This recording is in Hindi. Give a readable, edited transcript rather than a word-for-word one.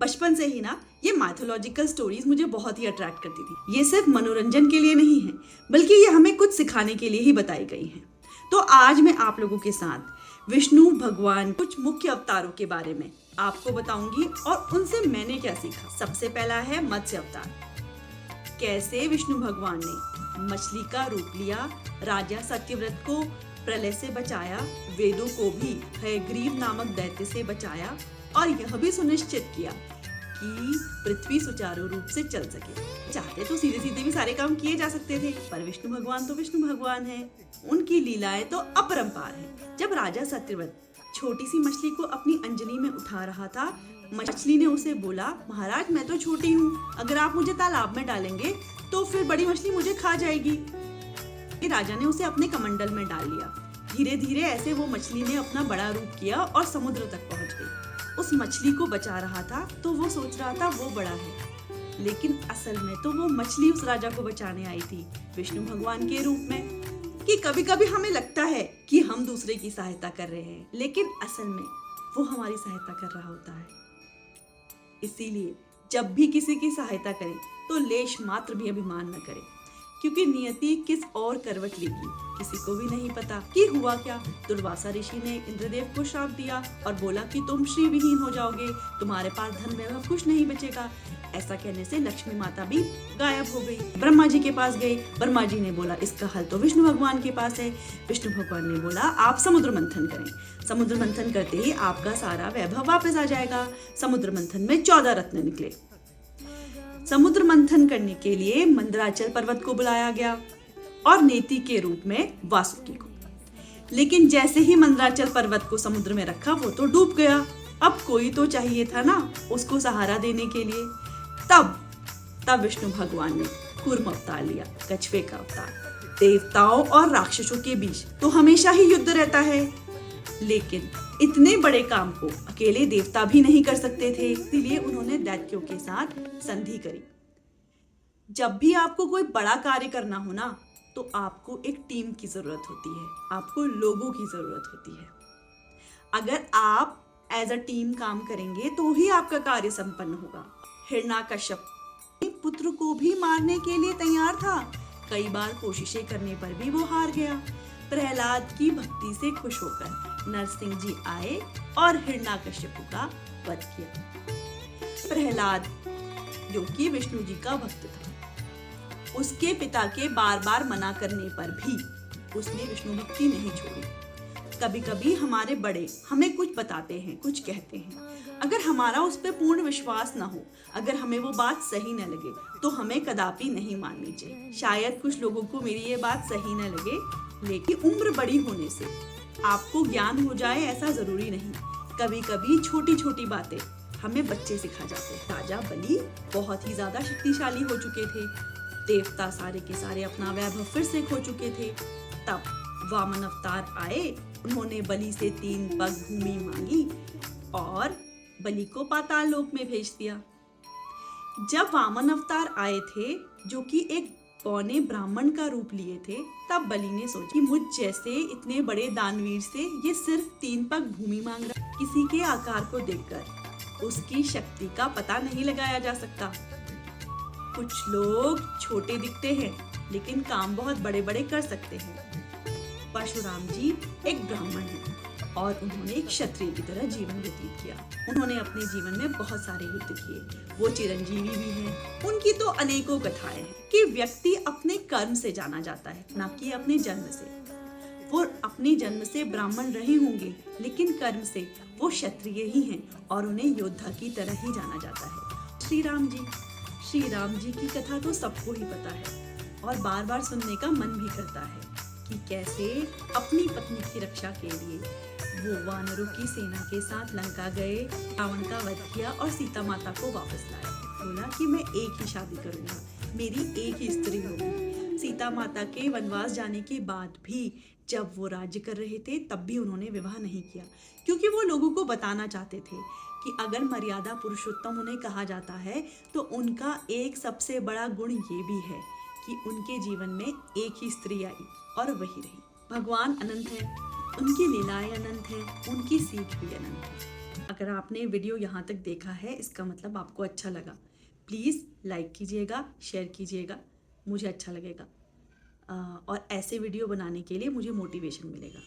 बचपन से ही ना ये माइथोलॉजिकल स्टोरीज मुझे बहुत ही अट्रैक्ट करती थी। ये सिर्फ मनोरंजन के लिए नहीं है, बल्कि ये हमें कुछ सिखाने के लिए ही बताई गई हैं। तो आज मैं आप लोगों के साथ विष्णु भगवान कुछ मुख्य अवतारों के बारे में आपको बताऊंगी और उनसे मैंने क्या सीखा। सबसे पहला है मत्स्य अवतार। कैसे विष्णु भगवान ने मछली का रूप लिया, राजा सत्यव्रत को प्रलय से बचाया, वेदों को भी हयग्रीव नामक दैत्य से बचाया और यह भी सुनिश्चित किया कि पृथ्वी सुचारू रूप से चल सके। चाहते तो सीधे सीधे भी सारे काम किए जा सकते थे, पर विष्णु भगवान तो विष्णु भगवान है, उनकी लीलाएं तो अपरंपार है। जब राजा सत्यव्रत छोटी सी मछली को अपनी अंजलि में उठा रहा था, मछली ने उसे बोला, महाराज मैं तो छोटी हूँ, अगर आप मुझे तालाब में डालेंगे तो फिर बड़ी मछली मुझे खा जाएगी। राजा ने उसे अपने कमंडल में डाल लिया। धीरे धीरे ऐसे वो मछली ने अपना बड़ा रूप किया और समुद्र तक पहुंच गई। उस मछली को बचा रहा था तो वो सोच रहा था वो बड़ा है, लेकिन असल में तो वो मछली उस राजा को बचाने आई थी विष्णु भगवान के रूप में। कि कभी कभी हमें लगता है कि हम दूसरे की सहायता कर रहे हैं, लेकिन असल में वो हमारी सहायता कर रहा होता है। इसीलिए जब भी किसी की सहायता करें तो लेश मात्र भी अभिमान न करें, क्योंकि नियति किस और करवट लेगी किसी को भी नहीं पता। कि हुआ क्या, दुर्वासा ऋषि ने इंद्रदेव को श्राप दिया और बोला कि तुम श्री विहीन हो जाओगे, तुम्हारे पास धन वैभव कुछ नहीं बचेगा। ऐसा कहने से लक्ष्मी माता भी गायब हो गई। ब्रह्मा जी के पास गए, ब्रह्मा जी ने बोला इसका हल तो विष्णु भगवान के पास है। विष्णु भगवान ने बोला आप समुद्र मंथन करें, समुद्र मंथन करते ही आपका सारा वैभव वापस आ जाएगा। समुद्र मंथन में 14 रत्न निकले। समुद्र मंथन करने के लिए मंदराचल पर्वत को बुलाया गया और नेति के रूप में वासुकी को। लेकिन जैसे ही मंदराचल पर्वत को समुद्र में रखा वो तो डूब गया। अब कोई तो चाहिए था ना उसको सहारा देने के लिए। तब विष्णु भगवान ने कूर्म अवतार लिया, कछुए का अवतार। देवताओं और राक्षसों के बीच तो हमेशा ही युद्ध रहता है, लेकिन इतने बड़े काम को अकेले देवता भी नहीं कर सकते थे, इसलिए उन्होंने दैत्यों के साथ संधि करी। जब भी आपको कोई बड़ा कार्य करना हो ना, तो आपको एक टीम की जरूरत होती है, आपको लोगों की जरूरत होती है। अगर आप एज अ टीम काम करेंगे तो ही आपका कार्य संपन्न होगा। हिरण्यकश्यप पुत्र को भी मारने के लिए तैयार था, कई बार कोशिशें करने पर भी वो हार गया। प्रहलाद की भक्ति से खुश होकर नरसिंह जी आए और हिरण्यकश्यप का वध किया। प्रहलाद जो कि विष्णु जी का भक्त था, उसके पिता के बार बार मना करने पर भी उसने विष्णु भक्ति नहीं छोड़ी। कभी कभी हमारे बड़े हमें कुछ बताते हैं, कुछ कहते हैं, अगर हमारा उस पर पूर्ण विश्वास ना हो, अगर हमें वो बात सही न लगे तो हमें कदापि नहीं माननी चाहिए। शायद कुछ लोगों को मेरी ये बात सही न लगे, लेकिन उम्र बड़ी होने से आपको ज्ञान हो जाए ऐसा जरूरी नहीं। कभी कभी छोटी छोटी बातें हमें बच्चे सिखा जाते हैं। राजा बलि बहुत ही ज्यादा शक्तिशाली हो चुके थे, देवता सारे के सारे अपना वैभव फिर से खो चुके थे। तब वामन अवतार आए, उन्होंने बलि से 3 पग भूमि मांगी और बलि को पाताल लोक में भेज दिया। जब वामन अवतार आए थे, जो कि एक पौने ब्राह्मण का रूप लिए थे, तब बलि ने सोचा कि मुझ जैसे इतने बड़े दानवीर से ये सिर्फ 3 पग भूमि मांग रहा। किसी के आकार को देखकर उसकी शक्ति का पता नहीं लगाया जा सकता। कुछ लोग छोटे दिखते हैं लेकिन काम बहुत बड़े बड़े कर सकते हैं। परशुराम जी एक ब्राह्मण हैं और उन्होंने एक क्षत्रिय की तरह जीवन व्यतीत किया। उन्होंने अपने जीवन में बहुत सारे युद्ध किए, वो चिरंजीवी भी हैं। उनकी तो अनेकों कथाएं हैं कि व्यक्ति अपने कर्म से जाना जाता है, ना कि अपने जन्म से। वो अपने जन्म से ब्राह्मण रहे होंगे, लेकिन कर्म से वो क्षत्रिय ही हैं और उन्हें योद्धा की तरह ही जाना जाता है। श्री राम जी की कथा तो सबको ही पता है और बार बार सुनने का मन भी करता है कि कैसे अपनी पत्नी की रक्षा के लिए वो वानरों की सेना के साथ लंका गए, रावण का वध किया और सीता माता को वापस लाया। बोला कि मैं एक ही शादी करूंगा, मेरी एक ही स्त्री होगी। सीता माता के वनवास जाने के बाद भी जब वो राज्य कर रहे थे, तब भी उन्होंने विवाह नहीं किया, क्योंकि वो लोगों को बताना चाहते थे कि अगर मर्यादा पुरुषोत्तम उन्हें कहा जाता है तो उनका एक सबसे बड़ा गुण ये भी है कि उनके जीवन में एक ही स्त्री आई और वही रही। भगवान अनंत है, उनकी लीलाएं अनंत हैं, उनकी सीख भी अनंत है। अगर आपने वीडियो यहाँ तक देखा है इसका मतलब आपको अच्छा लगा। प्लीज़ लाइक कीजिएगा, शेयर कीजिएगा, मुझे अच्छा लगेगा और ऐसे वीडियो बनाने के लिए मुझे मोटिवेशन मिलेगा।